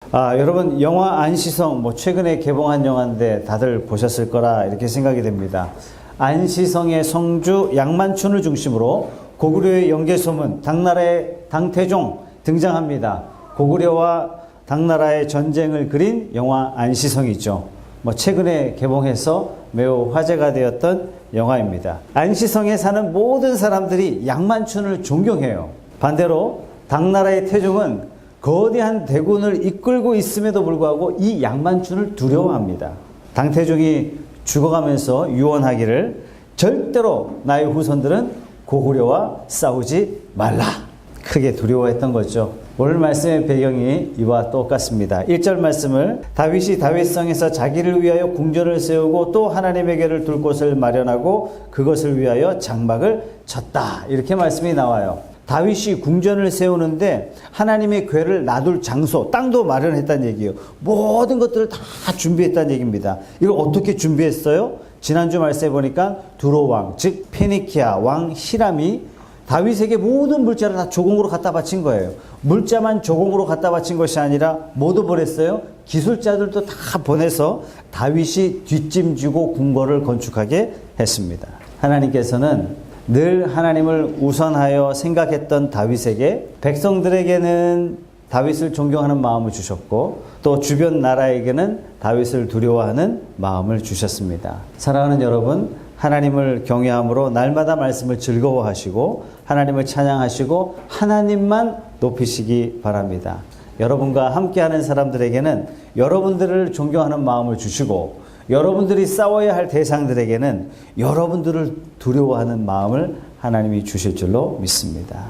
여러분 영화 안시성 최근에 개봉한 영화인데 다들 보셨을 거라 이렇게 생각이 됩니다. 안시성의 성주 양만춘을 중심으로 고구려의 영계소문 당나라의 당태종 등장합니다. 고구려와 당나라의 전쟁을 그린 영화 안시성이죠. 최근에 개봉해서 매우 화제가 되었던 영화입니다. 안시성에 사는 모든 사람들이 양만춘을 존경해요. 반대로 당나라의 태종은 거대한 대군을 이끌고 있음에도 불구하고 이 양만춘을 두려워합니다. 당태종이 죽어가면서 유언하기를 절대로 나의 후손들은 고구려와 싸우지 말라. 크게 두려워했던 거죠. 오늘 말씀의 배경이 이와 똑같습니다. 1절 말씀을 다윗이 다윗성에서 자기를 위하여 궁전을 세우고 또 하나님에게를 둘 곳을 마련하고 그것을 위하여 장막을 쳤다. 이렇게 말씀이 나와요. 다윗이 궁전을 세우는데 하나님의 궤를 놔둘 장소, 땅도 마련했다는 얘기예요. 모든 것들을 다 준비했다는 얘기입니다. 이걸 어떻게 준비했어요? 지난주 말씀에 보니까 두로왕, 즉 페니키아 왕 히람이 다윗에게 모든 물자를 다 조공으로 갖다 바친 거예요. 물자만 조공으로 갖다 바친 것이 아니라 뭐도 보냈어요? 기술자들도 다 보내서 다윗이 뒷짐지고 궁궐을 건축하게 했습니다. 하나님께서는 늘 하나님을 우선하여 생각했던 다윗에게 백성들에게는 다윗을 존경하는 마음을 주셨고 또 주변 나라에게는 다윗을 두려워하는 마음을 주셨습니다. 사랑하는 여러분, 하나님을 경외함으로 날마다 말씀을 즐거워하시고 하나님을 찬양하시고 하나님만 높이시기 바랍니다. 여러분과 함께하는 사람들에게는 여러분들을 존경하는 마음을 주시고 여러분들이 싸워야 할 대상들에게는 여러분들을 두려워하는 마음을 하나님이 주실 줄로 믿습니다.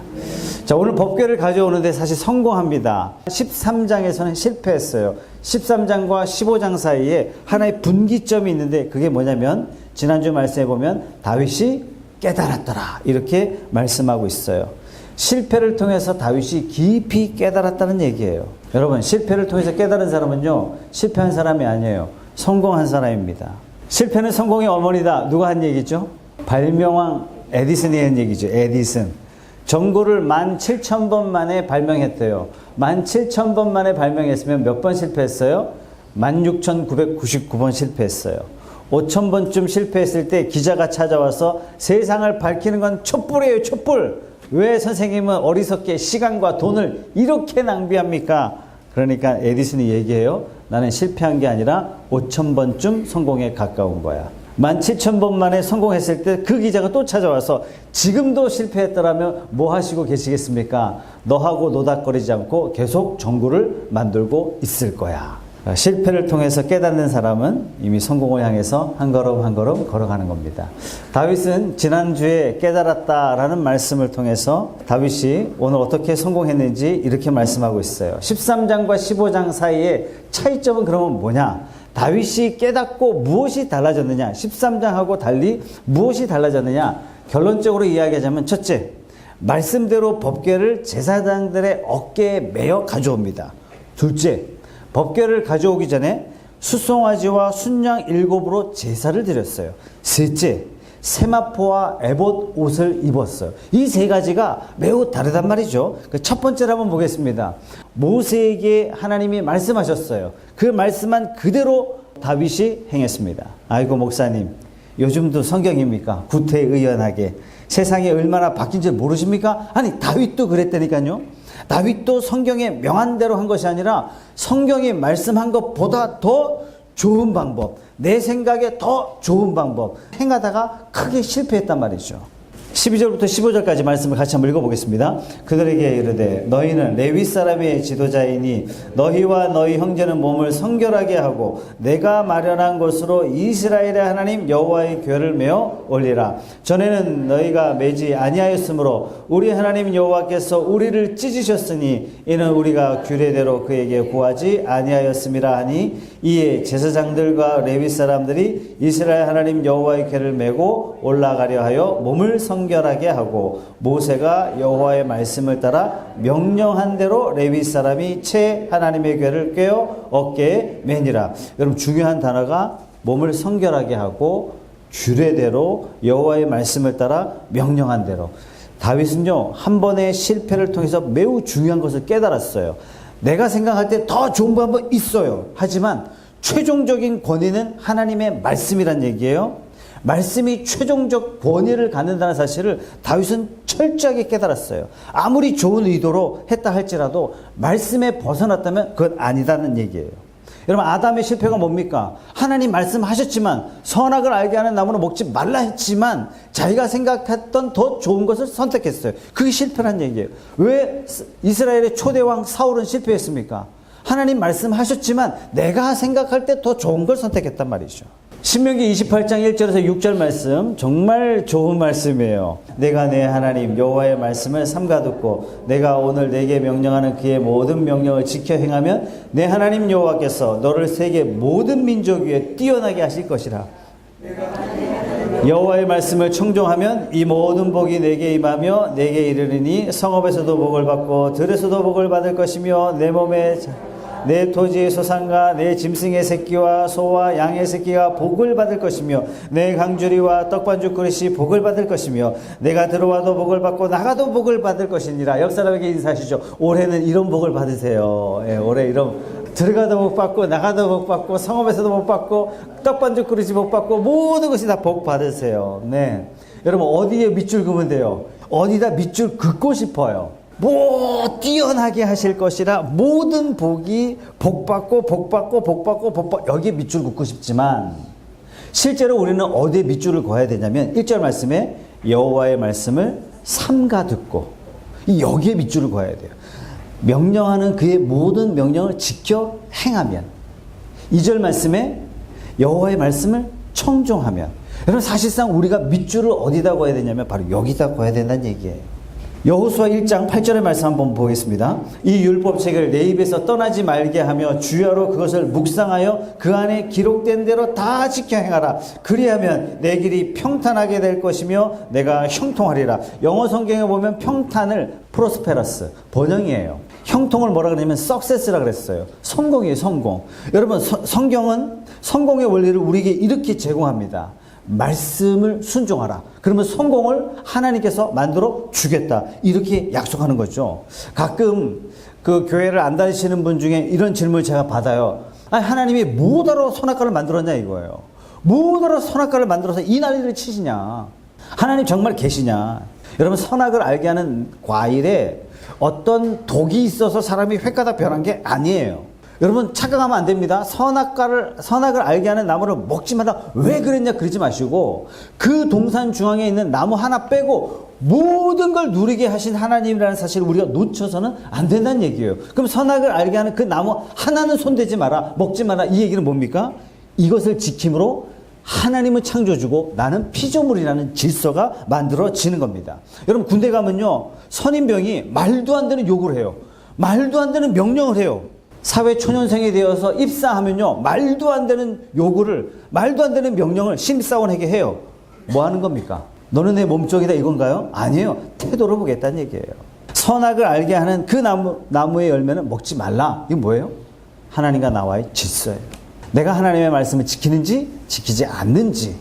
자, 오늘 법궤를 가져오는데 사실 성공합니다. 13장에서는 실패했어요. 13장과 15장 사이에 하나의 분기점이 있는데 그게 뭐냐면 지난주 말씀에 보면 다윗이 깨달았더라 이렇게 말씀하고 있어요. 실패를 통해서 다윗이 깊이 깨달았다는 얘기예요. 여러분, 실패를 통해서 깨달은 사람은요, 실패한 사람이 아니에요. 성공한 사람입니다. 실패는 성공의 어머니다. 누가 한 얘기죠? 발명왕 에디슨이 한 얘기죠. 에디슨. 전구를 17,000번 만에 발명했대요. 17,000번 만에 발명했으면 몇 번 실패했어요? 16,999번 실패했어요. 5,000번쯤 실패했을 때 기자가 찾아와서 세상을 밝히는 건 촛불이에요. 촛불. 왜 선생님은 어리석게 시간과 돈을 이렇게 낭비합니까? 그러니까 에디슨이 얘기해요. 나는 실패한 게 아니라 5,000번쯤 성공에 가까운 거야. 17,000번 만에 성공했을 때 그 기자가 또 찾아와서 지금도 실패했더라면 뭐 하시고 계시겠습니까? 너하고 노닥거리지 않고 계속 전구를 만들고 있을 거야. 실패를 통해서 깨닫는 사람은 이미 성공을 향해서 한 걸음 한 걸음 걸어가는 겁니다. 다윗은 지난주에 깨달았다라는 말씀을 통해서 다윗이 오늘 어떻게 성공했는지 이렇게 말씀하고 있어요. 13장과 15장 사이에 차이점은 그러면 뭐냐? 다윗이 깨닫고 무엇이 달라졌느냐? 13장하고 달리 무엇이 달라졌느냐? 결론적으로 이야기하자면 첫째, 말씀대로 법궤를 제사장들의 어깨에 매어 가져옵니다. 둘째, 법궤를 가져오기 전에 수송아지와 순양 7으로 제사를 드렸어요. 셋째, 세마포와 에봇 옷을 입었어요. 이 세 가지가 매우 다르단 말이죠. 첫 번째를 한번 보겠습니다. 모세에게 하나님이 말씀하셨어요. 그 말씀한 그대로 다윗이 행했습니다. 아이고 목사님, 요즘도 성경입니까? 구태의연하게 세상이 얼마나 바뀐지 모르십니까? 아니, 다윗도 그랬다니까요. 다윗도 성경에 명한 대로 한 것이 아니라 성경이 말씀한 것보다 더 좋은 방법, 내 생각에 더 좋은 방법 행하다가 크게 실패했단 말이죠. 12절부터 15절까지 말씀을 같이 한번 읽어보겠습니다. 그들에게 이르되 너희는 레위 사람의 지도자이니 너희와 너희 형제는 몸을 성결하게 하고 내가 마련한 곳으로 이스라엘의 하나님 여호와의 궤를 메어 올리라. 전에는 너희가 매지 아니하였으므로 우리 하나님 여호와께서 우리를 찢으셨으니 이는 우리가 규례대로 그에게 구하지 아니하였음이라 하니 이에 제사장들과 레위 사람들이 이스라엘 하나님 여호와의 궤를 메고 올라가려 하여 몸을 성결하게 하고 모세가 여호와의 말씀을 따라 명령한 대로 레위 사람이 채 하나님의 궤를 꿰어 어깨에 매니라. 여러분, 중요한 단어가 몸을 성결하게 하고 규례대로 여호와의 말씀을 따라 명령한 대로. 다윗은요, 한 번의 실패를 통해서 매우 중요한 것을 깨달았어요. 내가 생각할 때 더 좋은 방법은 있어요. 하지만 최종적인 권위는 하나님의 말씀이란 얘기예요. 말씀이 최종적 권위를 갖는다는 사실을 다윗은 철저하게 깨달았어요. 아무리 좋은 의도로 했다 할지라도 말씀에 벗어났다면 그건 아니다는 얘기예요. 여러분, 아담의 실패가 뭡니까? 하나님 말씀하셨지만 선악을 알게 하는 나무는 먹지 말라 했지만 자기가 생각했던 더 좋은 것을 선택했어요. 그게 실패란 얘기예요. 왜 이스라엘의 초대왕 사울은 실패했습니까? 하나님 말씀하셨지만 내가 생각할 때 더 좋은 걸 선택했단 말이죠. 신명기 28장 1절에서 6절 말씀, 정말 좋은 말씀이에요. 내가 내 하나님 여호와의 말씀을 삼가 듣고 내가 오늘 내게 명령하는 그의 모든 명령을 지켜 행하면 내 하나님 여호와께서 너를 세계 모든 민족 위에 뛰어나게 하실 것이라. 여호와의 말씀을 청종하면 이 모든 복이 내게 임하며 내게 이르리니 성읍에서도 복을 받고 들에서도 복을 받을 것이며 내 몸에 내 토지의 소산과 내 짐승의 새끼와 소와 양의 새끼가 복을 받을 것이며 내 강주리와 떡반죽 그릇이 복을 받을 것이며 내가 들어와도 복을 받고 나가도 복을 받을 것이니라. 옆 사람에게 인사하시죠. 올해는 이런 복을 받으세요. 예, 올해 이런 들어가도 복 받고 나가도 복 받고 성읍에서도 복 받고 떡반죽 그릇이 복 받고 모든 것이 다 복 받으세요. 네, 여러분 어디에 밑줄 그으면 돼요? 어디다 밑줄 긋고 싶어요? 뛰어나게 하실 것이라 모든 복이 복받고 복받고 복받고 복받고 여기에 밑줄 긋고 싶지만 실제로 우리는 어디에 밑줄을 그어야 되냐면 1절 말씀에 여호와의 말씀을 삼가 듣고 여기에 밑줄을 그어야 돼요. 명령하는 그의 모든 명령을 지켜 행하면 2절 말씀에 여호와의 말씀을 청종하면 여러분 사실상 우리가 밑줄을 어디다 그어야 되냐면 바로 여기다 그어야 된다는 얘기예요. 여호수아 1장 8절의 말씀 한번 보겠습니다. 이 율법책을 내 입에서 떠나지 말게 하며 주야로 그것을 묵상하여 그 안에 기록된 대로 다 지켜 행하라. 그리하면 내 길이 평탄하게 될 것이며 내가 형통하리라. 영어 성경에 보면 평탄을 프로스페러스 번영이에요. 형통을 뭐라 그러냐면 석세스라 그랬어요. 성공이에요. 성공. 여러분 성경은 성공의 원리를 우리에게 이렇게 제공합니다. 말씀을 순종하라. 그러면 성공을 하나님께서 만들어 주겠다. 이렇게 약속하는 거죠. 가끔 그 교회를 안 다니시는 분 중에 이런 질문을 제가 받아요. 아니, 하나님이 뭐하러 선악과를 만들었냐 이거예요. 뭐하러 선악과를 만들어서 이 난리를 치시냐. 하나님 정말 계시냐. 여러분 선악을 알게 하는 과일에 어떤 독이 있어서 사람이 횟가닥 변한 게 아니에요. 여러분 착각하면 안 됩니다. 선악을 알게 하는 나무를 먹지 마라. 왜 그랬냐 그러지 마시고 그 동산 중앙에 있는 나무 하나 빼고 모든 걸 누리게 하신 하나님이라는 사실을 우리가 놓쳐서는 안 된다는 얘기예요. 그럼 선악을 알게 하는 그 나무 하나는 손대지 마라. 먹지 마라. 이 얘기는 뭡니까? 이것을 지킴으로 하나님은 창조주고 나는 피조물이라는 질서가 만들어지는 겁니다. 여러분 군대 가면요 선임병이 말도 안 되는 욕을 해요. 말도 안 되는 명령을 해요. 사회 초년생이 되어서 입사하면요 말도 안 되는 요구를 말도 안 되는 명령을 신입사원에게 해요. 뭐 하는 겁니까? 너는 내 몸종이다 이건가요? 아니에요. 태도를 보겠다는 얘기예요. 선악을 알게 하는 그 나무의 열매는 먹지 말라. 이건 뭐예요? 하나님과 나와의 질서예요. 내가 하나님의 말씀을 지키는지 지키지 않는지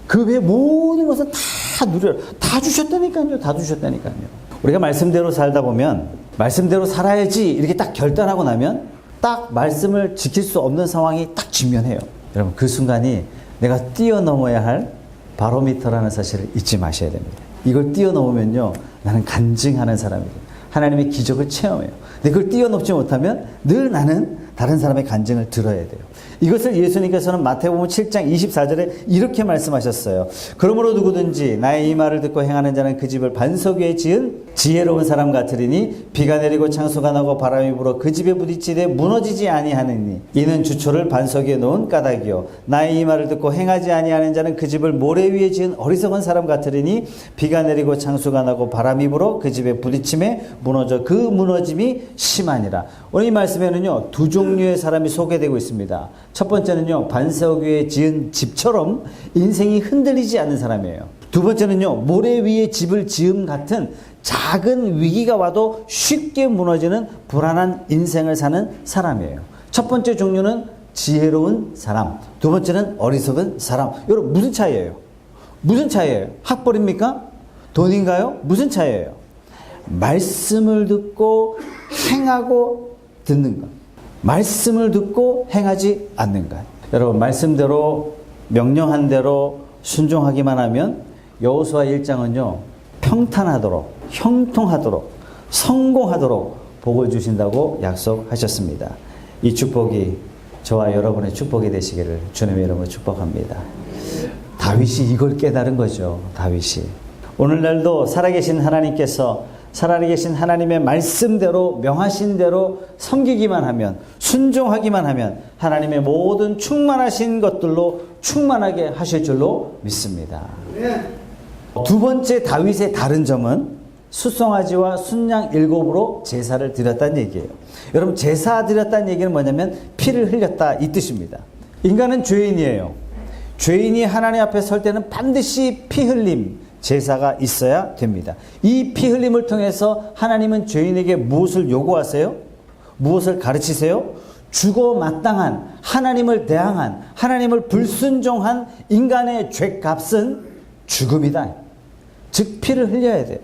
그 외에 모든 것은 다 누려라. 다 주셨다니까요. 다 주셨다니까요. 우리가 말씀대로 살다 보면 말씀대로 살아야지 이렇게 딱 결단하고 나면 딱 말씀을 지킬 수 없는 상황이 딱 직면해요. 여러분 그 순간이 내가 뛰어넘어야 할 바로미터라는 사실을 잊지 마셔야 됩니다. 이걸 뛰어넘으면요 나는 간증하는 사람이에요. 하나님의 기적을 체험해요. 근데 그걸 뛰어넘지 못하면 늘 나는 다른 사람의 간증을 들어야 돼요. 이것을 예수님께서는 마태복음 7장 24절에 이렇게 말씀하셨어요. 그러므로 누구든지 나의 이 말을 듣고 행하는 자는 그 집을 반석 위에 지은 지혜로운 사람 같으리니 비가 내리고 창수가 나고 바람이 불어 그 집에 부딪히되 무너지지 아니하느니 이는 주초를 반석 위에 놓은 까닭이요 나의 이 말을 듣고 행하지 아니하는 자는 그 집을 모래 위에 지은 어리석은 사람 같으리니 비가 내리고 창수가 나고 바람이 불어 그 집에 부딪힘에 무너져 그 무너짐이 심하니라. 오늘 이 말씀에는요 두 종류의 사람이 소개되고 있습니다. 첫 번째는요 반석 위에 지은 집처럼 인생이 흔들리지 않는 사람이에요. 두 번째는요 모래 위에 집을 지음 같은 작은 위기가 와도 쉽게 무너지는 불안한 인생을 사는 사람이에요. 첫 번째 종류는 지혜로운 사람, 두 번째는 어리석은 사람. 여러분 무슨 차이예요? 무슨 차이예요? 학벌입니까? 돈인가요? 무슨 차이예요? 말씀을 듣고 행하고 듣는 것. 말씀을 듣고 행하지 않는 것. 여러분, 말씀대로 명령한 대로 순종하기만 하면 여호수아 1장은요, 평탄하도록, 형통하도록, 성공하도록 복을 주신다고 약속하셨습니다. 이 축복이 저와 여러분의 축복이 되시기를 주님의 이름으로 축복합니다. 다윗이 이걸 깨달은 거죠. 다윗이. 오늘날도 살아계신 하나님께서 살아계신 하나님의 말씀대로 명하신 대로 섬기기만 하면, 순종하기만 하면 하나님의 모든 충만하신 것들로 충만하게 하실 줄로 믿습니다. 두 번째 다윗의 다른 점은 숫송아지와 순양 7으로 제사를 드렸다는 얘기예요. 여러분, 제사 드렸다는 얘기는 뭐냐면 피를 흘렸다 이 뜻입니다. 인간은 죄인이에요. 죄인이 하나님 앞에 설 때는 반드시 피 흘림 제사가 있어야 됩니다. 이 피 흘림을 통해서 하나님은 죄인에게 무엇을 요구하세요? 무엇을 가르치세요? 죽어 마땅한, 하나님을 대항한, 하나님을 불순종한 인간의 죄값은 죽음이다. 즉 피를 흘려야 돼요.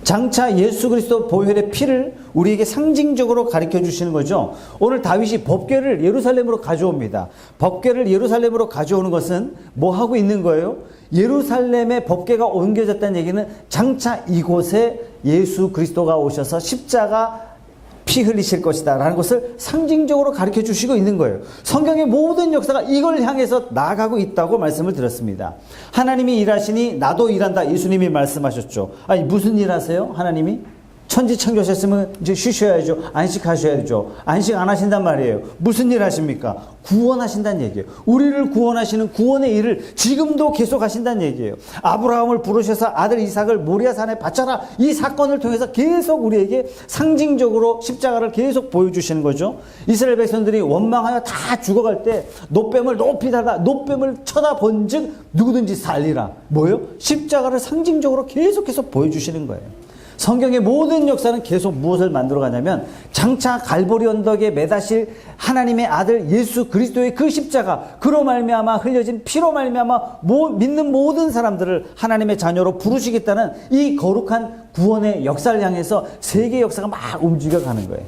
장차 예수 그리스도 보혈의 피를 우리에게 상징적으로 가르쳐 주시는 거죠. 오늘 다윗이 법궤를 예루살렘으로 가져옵니다. 법궤를 예루살렘으로 가져오는 것은 뭐 하고 있는 거예요? 예루살렘에 법궤가 옮겨졌다는 얘기는 장차 이곳에 예수 그리스도가 오셔서 십자가 피 흘리실 것이다 라는 것을 상징적으로 가르쳐 주시고 있는 거예요. 성경의 모든 역사가 이걸 향해서 나아가고 있다고 말씀을 드렸습니다. 하나님이 일하시니 나도 일한다, 예수님이 말씀하셨죠. 아니, 무슨 일 하세요? 하나님이? 천지 창조하셨으면 이제 쉬셔야죠. 안식하셔야죠. 안식 안 하신단 말이에요. 무슨 일 하십니까? 구원하신다는 얘기예요. 우리를 구원하시는 구원의 일을 지금도 계속 하신다는 얘기예요. 아브라함을 부르셔서 아들 이삭을 모리아 산에 바쳐라, 이 사건을 통해서 계속 우리에게 상징적으로 십자가를 계속 보여주시는 거죠. 이스라엘 백성들이 원망하여 다 죽어갈 때 노뱀을 높이 달아 노뱀을 쳐다본 즉 누구든지 살리라. 뭐예요? 십자가를 상징적으로 계속해서 보여주시는 거예요. 성경의 모든 역사는 계속 무엇을 만들어 가냐면 장차 갈보리 언덕에 매다실 하나님의 아들 예수 그리스도의 그 십자가, 그로 말미암아 흘려진 피로 말미암아 믿는 모든 사람들을 하나님의 자녀로 부르시겠다는 이 거룩한 구원의 역사를 향해서 세계 역사가 막 움직여가는 거예요.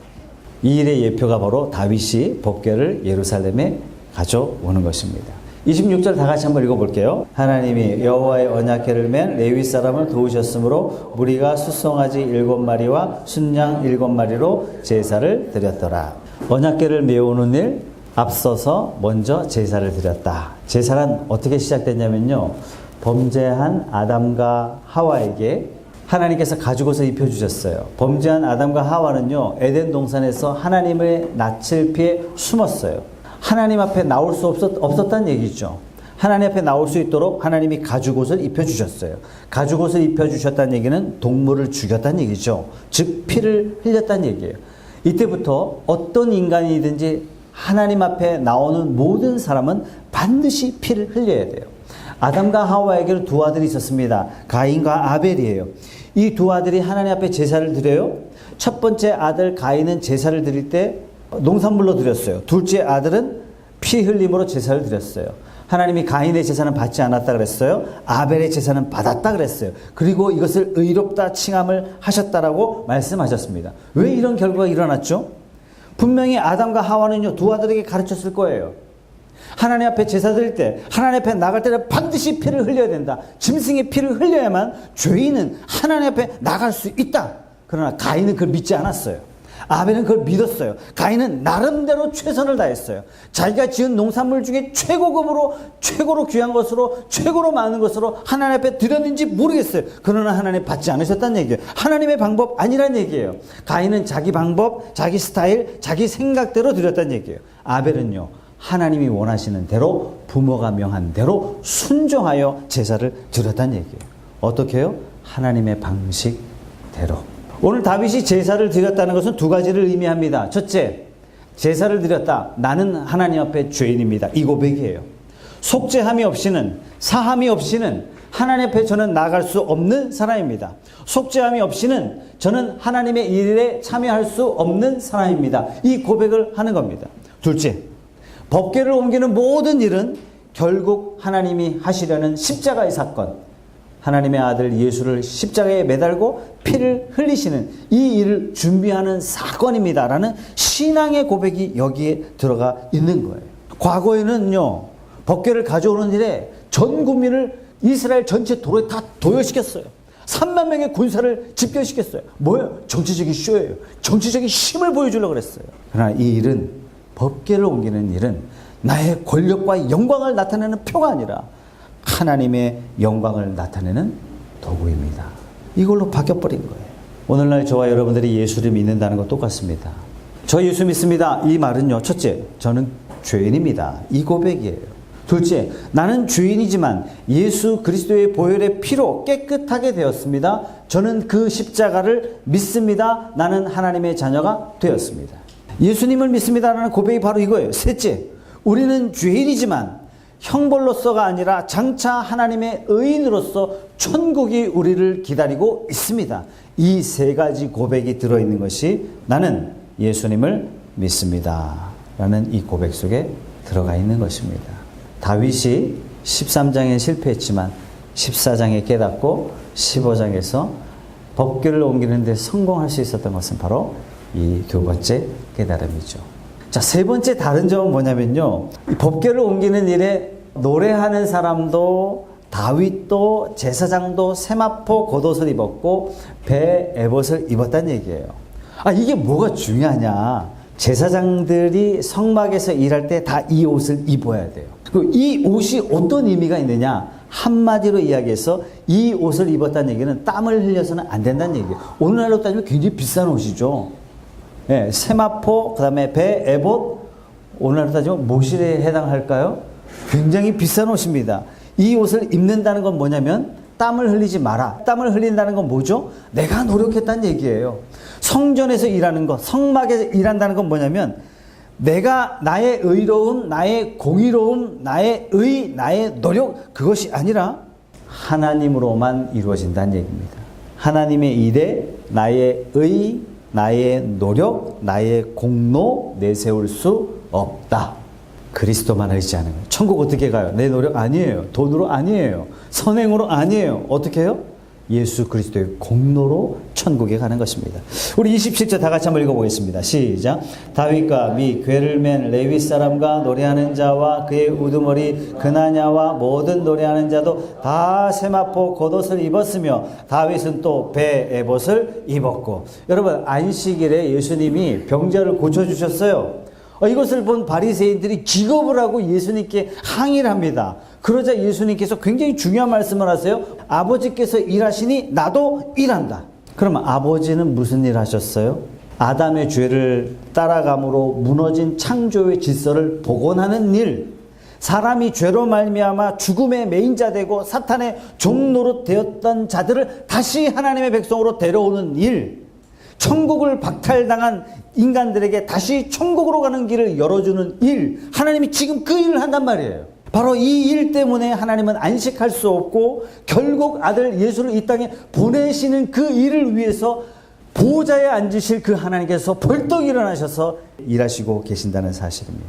이 일의 예표가 바로 다윗이 법궤를 예루살렘에 가져오는 것입니다. 26절 다 같이 한번 읽어볼게요. 하나님이 여호와의 언약궤를 맨 레위 사람을 도우셨으므로 무리가 숫송아지 7마리와 순양 7마리로 제사를 드렸더라. 언약궤를 메우는 일 앞서서 먼저 제사를 드렸다. 제사란 어떻게 시작됐냐면요, 범죄한 아담과 하와에게 하나님께서 가죽옷을 입혀주셨어요. 범죄한 아담과 하와는요, 에덴 동산에서 하나님의 낯을 피해 숨었어요. 하나님 앞에 나올 수 없었다는 얘기죠. 하나님 앞에 나올 수 있도록 하나님이 가죽옷을 입혀주셨어요. 가죽옷을 입혀주셨다는 얘기는 동물을 죽였다는 얘기죠. 즉 피를 흘렸다는 얘기예요. 이때부터 어떤 인간이든지 하나님 앞에 나오는 모든 사람은 반드시 피를 흘려야 돼요. 아담과 하와에게는 두 아들이 있었습니다. 가인과 아벨이에요. 이 두 아들이 하나님 앞에 제사를 드려요. 첫 번째 아들 가인은 제사를 드릴 때 농산물로 드렸어요. 둘째 아들은 피 흘림으로 제사를 드렸어요. 하나님이 가인의 제사는 받지 않았다 그랬어요. 아벨의 제사는 받았다 그랬어요. 그리고 이것을 의롭다 칭함을 하셨다라고 말씀하셨습니다. 왜 이런 결과가 일어났죠? 분명히 아담과 하와는요, 두 아들에게 가르쳤을 거예요. 하나님 앞에 제사 드릴 때, 하나님 앞에 나갈 때는 반드시 피를 흘려야 된다. 짐승의 피를 흘려야만 죄인은 하나님 앞에 나갈 수 있다. 그러나 가인은 그걸 믿지 않았어요. 아벨은 그걸 믿었어요. 가인은 나름대로 최선을 다했어요. 자기가 지은 농산물 중에 최고급으로, 최고로 귀한 것으로, 최고로 많은 것으로 하나님 앞에 드렸는지 모르겠어요. 그러나 하나님 받지 않으셨다는 얘기예요. 하나님의 방법 아니란 얘기예요. 가인은 자기 방법, 자기 스타일, 자기 생각대로 드렸다는 얘기예요. 아벨은요, 하나님이 원하시는 대로, 부모가 명한 대로 순종하여 제사를 드렸다는 얘기예요. 어떻게 해요? 하나님의 방식대로. 오늘 다윗이 제사를 드렸다는 것은 두 가지를 의미합니다. 첫째, 제사를 드렸다. 나는 하나님 앞에 죄인입니다. 이 고백이에요. 속죄함이 없이는, 사함이 없이는 하나님 앞에 저는 나아갈 수 없는 사람입니다. 속죄함이 없이는 저는 하나님의 일에 참여할 수 없는 사람입니다. 이 고백을 하는 겁니다. 둘째, 법궤를 옮기는 모든 일은 결국 하나님이 하시려는 십자가의 사건, 하나님의 아들 예수를 십자가에 매달고 피를 흘리시는 이 일을 준비하는 사건입니다 라는 신앙의 고백이 여기에 들어가 있는 거예요. 과거에는요, 법궤를 가져오는 일에 전 국민을 이스라엘 전체 도로에 다 도열시켰어요. 3만 명의 군사를 집결시켰어요. 뭐예요? 정치적인 쇼예요. 정치적인 힘을 보여주려고 그랬어요. 그러나 이 일은, 법궤를 옮기는 일은 나의 권력과 영광을 나타내는 표가 아니라 하나님의 영광을 나타내는 도구입니다. 이걸로 바뀌어버린 거예요. 오늘날 저와 여러분들이 예수를 믿는다는 것 똑같습니다. 저 예수 믿습니다. 이 말은요, 첫째, 저는 죄인입니다. 이 고백이에요. 둘째, 나는 죄인이지만 예수 그리스도의 보혈의 피로 깨끗하게 되었습니다. 저는 그 십자가를 믿습니다. 나는 하나님의 자녀가 되었습니다. 예수님을 믿습니다라는 고백이 바로 이거예요. 셋째, 우리는 죄인이지만 형벌로서가 아니라 장차 하나님의 의인으로서 천국이 우리를 기다리고 있습니다. 이 세 가지 고백이 들어있는 것이 나는 예수님을 믿습니다 라는 이 고백 속에 들어가 있는 것입니다. 다윗이 13장에 실패했지만 14장에 깨닫고 15장에서 법궤를 옮기는 데 성공할 수 있었던 것은 바로 이 두 번째 깨달음이죠. 자, 세 번째 다른 점은 뭐냐면요, 이 법궤를 옮기는 일에 노래하는 사람도 다윗도 제사장도 세마포 겉옷을 입었고 배 에봇을 입었다는 얘기예요. 이게 뭐가 중요하냐, 제사장들이 성막에서 일할 때 다 이 옷을 입어야 돼요. 그리고 이 옷이 어떤 의미가 있느냐, 한마디로 이야기해서 이 옷을 입었다는 얘기는 땀을 흘려서는 안 된다는 얘기예요. 오늘날로 따지면 굉장히 비싼 옷이죠. 예, 세마포, 그 다음에 배 에봇, 오늘날로 따지면 모실에 해당할까요? 굉장히 비싼 옷입니다. 이 옷을 입는다는 건 뭐냐면 땀을 흘리지 마라. 땀을 흘린다는 건 뭐죠? 내가 노력했다는 얘기예요. 성전에서 일하는 것, 성막에서 일한다는 건 뭐냐면 내가 나의 의로움, 나의 공의로움, 나의 의, 나의 노력, 그것이 아니라 하나님으로만 이루어진다는 얘기입니다. 하나님의 일에 나의 의, 나의 노력, 나의 공로 내세울 수 없다. 그리스도만 의지하는 거예요. 천국 어떻게 가요? 내 노력 아니에요. 돈으로 아니에요. 선행으로 아니에요. 어떻게 해요? 예수 그리스도의 공로로 천국에 가는 것입니다. 우리 27절 다 같이 한번 읽어보겠습니다. 시작. 다윗과 미 궤를 맨 레위 사람과 노래하는 자와 그의 우두머리 그나냐와 모든 노래하는 자도 다 세마포 겉옷을 입었으며 다윗은 또 배 에봇을 입었고. 여러분, 안식일에 예수님이 병자를 고쳐주셨어요. 이것을 본 바리새인들이 기겁을 하고 예수님께 항의를 합니다. 그러자 예수님께서 굉장히 중요한 말씀을 하세요. 아버지께서 일하시니 나도 일한다. 그러면 아버지는 무슨 일 하셨어요? 아담의 죄를 따라감으로 무너진 창조의 질서를 복원하는 일, 사람이 죄로 말미암아 죽음의 매인자 되고 사탄의 종노릇 되었던 자들을 다시 하나님의 백성으로 데려오는 일, 천국을 박탈당한 인간들에게 다시 천국으로 가는 길을 열어주는 일, 하나님이 지금 그 일을 한단 말이에요. 바로 이 일 때문에 하나님은 안식할 수 없고 결국 아들 예수를 이 땅에 보내시는 그 일을 위해서 보좌에 앉으실 그 하나님께서 벌떡 일어나셔서 일하시고 계신다는 사실입니다.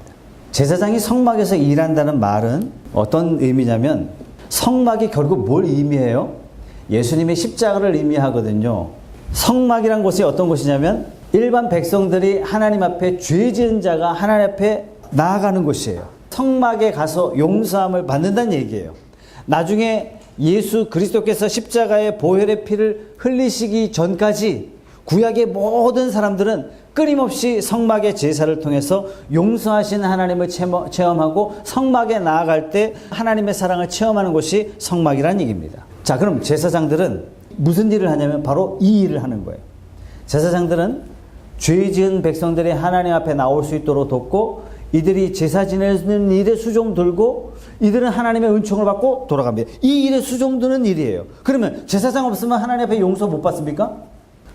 제사장이 성막에서 일한다는 말은 어떤 의미냐면, 성막이 결국 뭘 의미해요? 예수님의 십자가를 의미하거든요. 성막이란 곳이 어떤 곳이냐면 일반 백성들이 하나님 앞에 죄 지은 자가 하나님 앞에 나아가는 곳이에요. 성막에 가서 용서함을 받는다는 얘기예요. 나중에 예수 그리스도께서 십자가의 보혈의 피를 흘리시기 전까지 구약의 모든 사람들은 끊임없이 성막의 제사를 통해서 용서하신 하나님을 체험하고 성막에 나아갈 때 하나님의 사랑을 체험하는 곳이 성막이라는 얘기입니다. 자, 그럼 제사장들은 무슨 일을 하냐면 바로 이 일을 하는 거예요. 제사장들은 죄 지은 백성들이 하나님 앞에 나올 수 있도록 돕고, 이들이 제사 지내는 일에 수종 들고 이들은 하나님의 은총을 받고 돌아갑니다. 이 일에 수종 드는 일이에요. 그러면 제사장 없으면 하나님 앞에 용서 못 받습니까?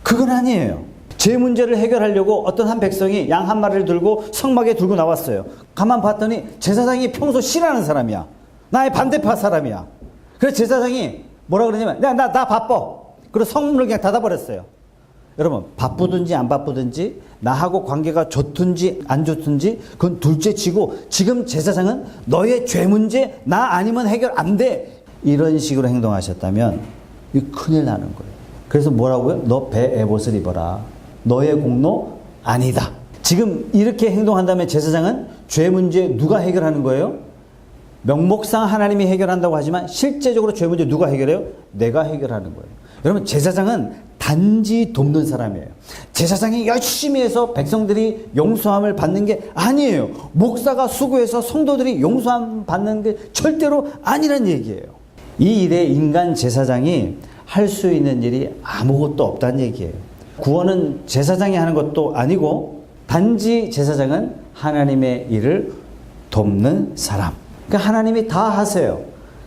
그건 아니에요. 제 문제를 해결하려고 어떤 한 백성이 양 한 마리를 들고 성막에 들고 나왔어요. 가만 봤더니 제사장이 평소 싫어하는 사람이야. 나의 반대파 사람이야. 그래서 제사장이 뭐라 그러냐면 나 바빠. 그래서 성문을 그냥 닫아버렸어요. 여러분, 바쁘든지 안 바쁘든지 나하고 관계가 좋든지 안 좋든지 그건 둘째 치고, 지금 제사장은 너의 죄 문제 나 아니면 해결 안 돼. 이런 식으로 행동하셨다면 이 큰일 나는 거예요. 그래서 뭐라고요? 너 배 에봇을 입어라. 너의 공로 아니다. 지금 이렇게 행동한다면 제사장은 죄 문제 누가 해결하는 거예요? 명목상 하나님이 해결한다고 하지만 실제적으로 죄 문제 누가 해결해요? 내가 해결하는 거예요. 여러분, 제사장은 단지 돕는 사람이에요. 제사장이 열심히 해서 백성들이 용서함을 받는 게 아니에요. 목사가 수고해서 성도들이 용서함 받는 게 절대로 아니란 얘기예요. 이 일에 인간 제사장이 할 수 있는 일이 아무것도 없다는 얘기예요. 구원은 제사장이 하는 것도 아니고 단지 제사장은 하나님의 일을 돕는 사람. 그러니까 하나님이 다 하세요.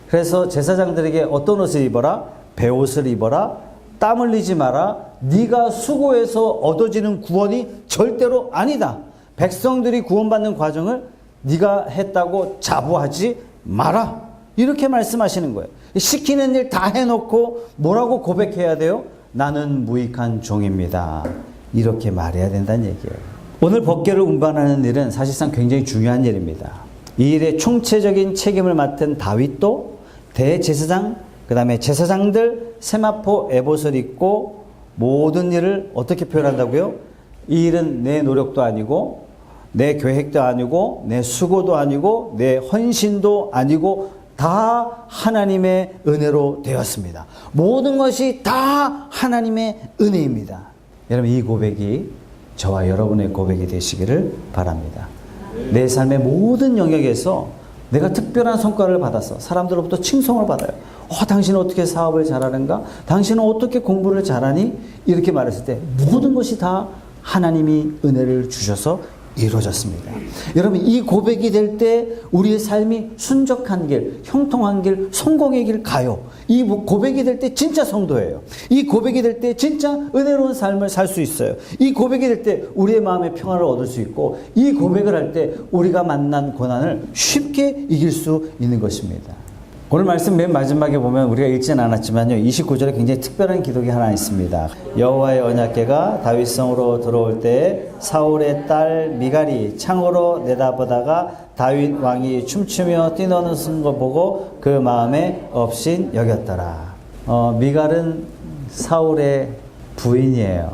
그래서 제사장들에게 어떤 옷을 입어라? 베옷을 입어라. 땀 흘리지 마라. 네가 수고해서 얻어지는 구원이 절대로 아니다. 백성들이 구원받는 과정을 네가 했다고 자부하지 마라. 이렇게 말씀하시는 거예요. 시키는 일 다 해놓고 뭐라고 고백해야 돼요? 나는 무익한 종입니다. 이렇게 말해야 된다는 얘기예요. 오늘 법궤를 운반하는 일은 사실상 굉장히 중요한 일입니다. 이 일의 총체적인 책임을 맡은 다윗도 대제사장, 그 다음에 제사장들 세마포 에봇을 입고 모든 일을 어떻게 표현한다고요? 이 일은 내 노력도 아니고 내 계획도 아니고 내 수고도 아니고 내 헌신도 아니고 다 하나님의 은혜로 되었습니다. 모든 것이 다 하나님의 은혜입니다. 여러분, 이 고백이 저와 여러분의 고백이 되시기를 바랍니다. 내 삶의 모든 영역에서 내가 특별한 성과를 받아서 사람들로부터 칭송을 받아요. 당신은 어떻게 사업을 잘하는가? 당신은 어떻게 공부를 잘하니? 이렇게 말했을 때 모든 것이 다 하나님이 은혜를 주셔서 이루어졌습니다. 여러분, 이 고백이 될 때 우리의 삶이 순적한 길, 형통한 길, 성공의 길 가요. 이 고백이 될 때 진짜 성도예요. 이 고백이 될 때 진짜 은혜로운 삶을 살 수 있어요. 이 고백이 될 때 우리의 마음의 평화를 얻을 수 있고, 이 고백을 할 때 우리가 만난 고난을 쉽게 이길 수 있는 것입니다. 오늘 말씀 맨 마지막에 보면 우리가 읽지는 않았지만요, 29절에 굉장히 특별한 기록이 하나 있습니다. 여호와의 언약궤가 다윗성으로 들어올 때 사울의 딸 미갈이 창으로 내다보다가 다윗 왕이 춤추며 뛰노는 걸 보고 그 마음에 업신 여겼더라. 미갈은 사울의 부인이에요.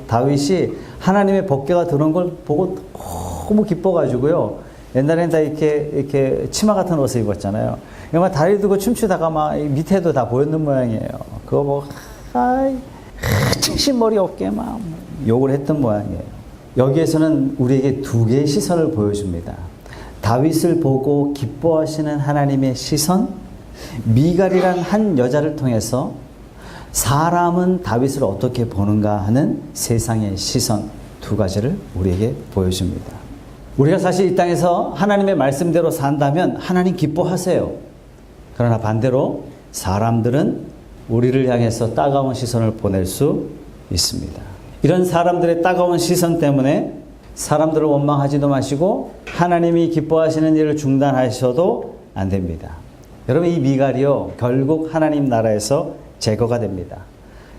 다윗이 하나님의 법궤가 들어온 걸 보고 너무 기뻐가지고요, 옛날엔 다 이렇게 치마 같은 옷을 입었잖아요. 막 다리 들고 춤추다가 막 밑에도 다 보였는 모양이에요. 그거 보고 머리 어깨 막 욕을 했던 모양이에요. 여기에서는 우리에게 두 개의 시선을 보여줍니다. 다윗을 보고 기뻐하시는 하나님의 시선, 미갈이란 한 여자를 통해서 사람은 다윗을 어떻게 보는가 하는 세상의 시선, 두 가지를 우리에게 보여줍니다. 우리가 사실 이 땅에서 하나님의 말씀대로 산다면 하나님 기뻐하세요. 그러나 반대로 사람들은 우리를 향해서 따가운 시선을 보낼 수 있습니다. 이런 사람들의 따가운 시선 때문에 사람들을 원망하지도 마시고 하나님이 기뻐하시는 일을 중단하셔도 안 됩니다. 여러분, 이 미갈이요, 결국 하나님 나라에서 제거가 됩니다.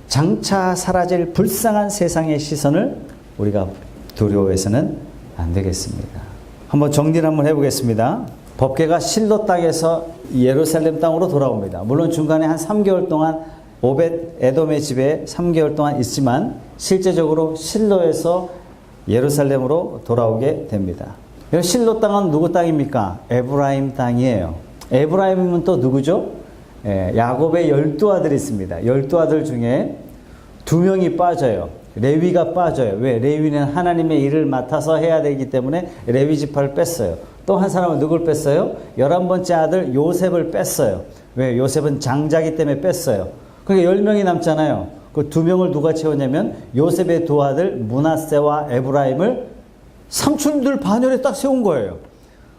장차 사라질 불쌍한 세상의 시선을 우리가 두려워해서는 안 되겠습니다. 한번 정리를 한번 해보겠습니다. 법궤가 실로 땅에서 예루살렘 땅으로 돌아옵니다. 물론 중간에 한 3개월 동안 오벳 에돔의 집에 3개월 동안 있지만 실제적으로 실로에서 예루살렘으로 돌아오게 됩니다. 실로 땅은 누구 땅입니까? 에브라임 땅이에요. 에브라임은 또 누구죠? 야곱의 12아들이 있습니다. 12아들 중에 2명이 빠져요. 레위가 빠져요. 왜? 레위는 하나님의 일을 맡아서 해야 되기 때문에 레위 지파를 뺐어요. 또 한 사람은 누굴 뺐어요? 11번째 아들 요셉을 뺐어요. 왜? 요셉은 장자기 때문에 뺐어요. 그러니까 10명이 남잖아요. 그 2명을 누가 채웠냐면 요셉의 두 아들 므낫세와 에브라임을 삼촌들 반열에 딱 세운 거예요.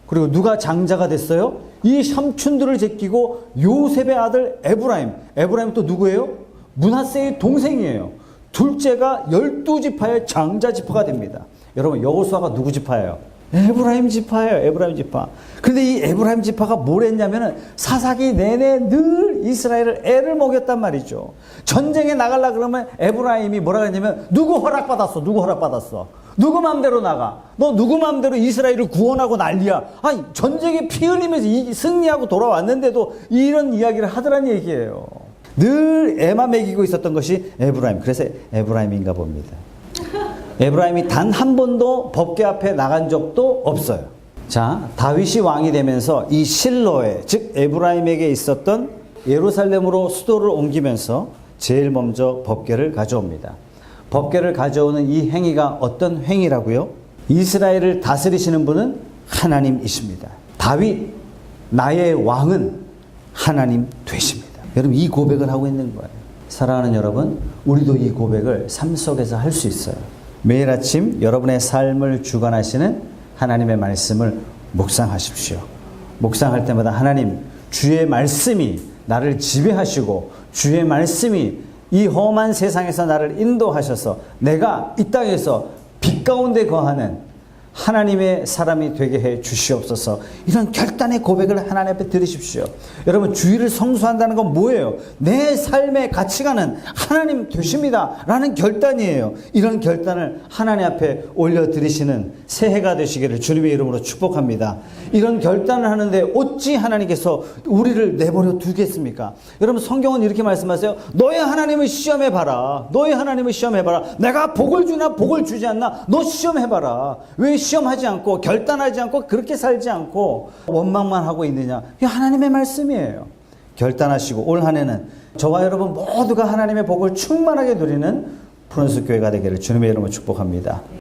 그리고 누가 장자가 됐어요? 이 삼촌들을 제끼고 요셉의 아들 에브라임 또 누구예요? 므낫세의 동생이에요. 둘째가 12지파의 장자 지파가 됩니다. 여러분, 여호수아가 누구 지파예요? 에브라임 지파예요. 에브라임 지파. 그런데 이 에브라임 지파가 뭘 했냐면은 사사기 내내 늘 이스라엘을 애를 먹였단 말이죠. 전쟁에 나가려고 그러면 에브라임이 뭐라 그랬냐면 누구 허락받았어? 누구 마음대로 나가? 너 누구 마음대로 이스라엘을 구원하고 난리야? 아니, 전쟁에 피 흘리면서 승리하고 돌아왔는데도 이런 이야기를 하더란 얘기예요. 늘 애만 먹이고 있었던 것이 에브라임. 그래서 에브라임인가 봅니다. 에브라임이 단 한 번도 법궤 앞에 나간 적도 없어요. 자, 다윗이 왕이 되면서 이 실로에, 즉 에브라임에게 있었던 예루살렘으로 수도를 옮기면서 제일 먼저 법궤를 가져옵니다. 법궤를 가져오는 이 행위가 어떤 행위라고요? 이스라엘을 다스리시는 분은 하나님이십니다. 다윗, 나의 왕은 하나님 되십니다. 여러분, 이 고백을 하고 있는 거예요. 사랑하는 여러분, 우리도 이 고백을 삶 속에서 할 수 있어요. 매일 아침 여러분의 삶을 주관하시는 하나님의 말씀을 묵상하십시오. 묵상할 때마다 하나님, 주의 말씀이 나를 지배하시고 주의 말씀이 이 험한 세상에서 나를 인도하셔서 내가 이 땅에서 빛 가운데 거하는 하나님의 사람이 되게 해 주시옵소서. 이런 결단의 고백을 하나님 앞에 드리십시오. 여러분, 주의를 성수한다는 건 뭐예요? 내 삶의 가치관은 하나님 되십니다 라는 결단이에요. 이런 결단을 하나님 앞에 올려드리시는 새해가 되시기를 주님의 이름으로 축복합니다. 이런 결단을 하는데 어찌 하나님께서 우리를 내버려 두겠습니까? 여러분, 성경은 이렇게 말씀하세요. 너의 하나님을 시험해봐라. 너의 하나님을 시험해봐라. 내가 복을 주나 복을 주지 않나 너 시험해봐라. 왜 시험하지 않고 결단하지 않고 그렇게 살지 않고 원망만 하고 있느냐? 이게 하나님의 말씀이에요. 결단하시고 올 한 해는 저와 여러분 모두가 하나님의 복을 충만하게 누리는 푸른숲 교회가 되기를 주님의 이름으로 축복합니다.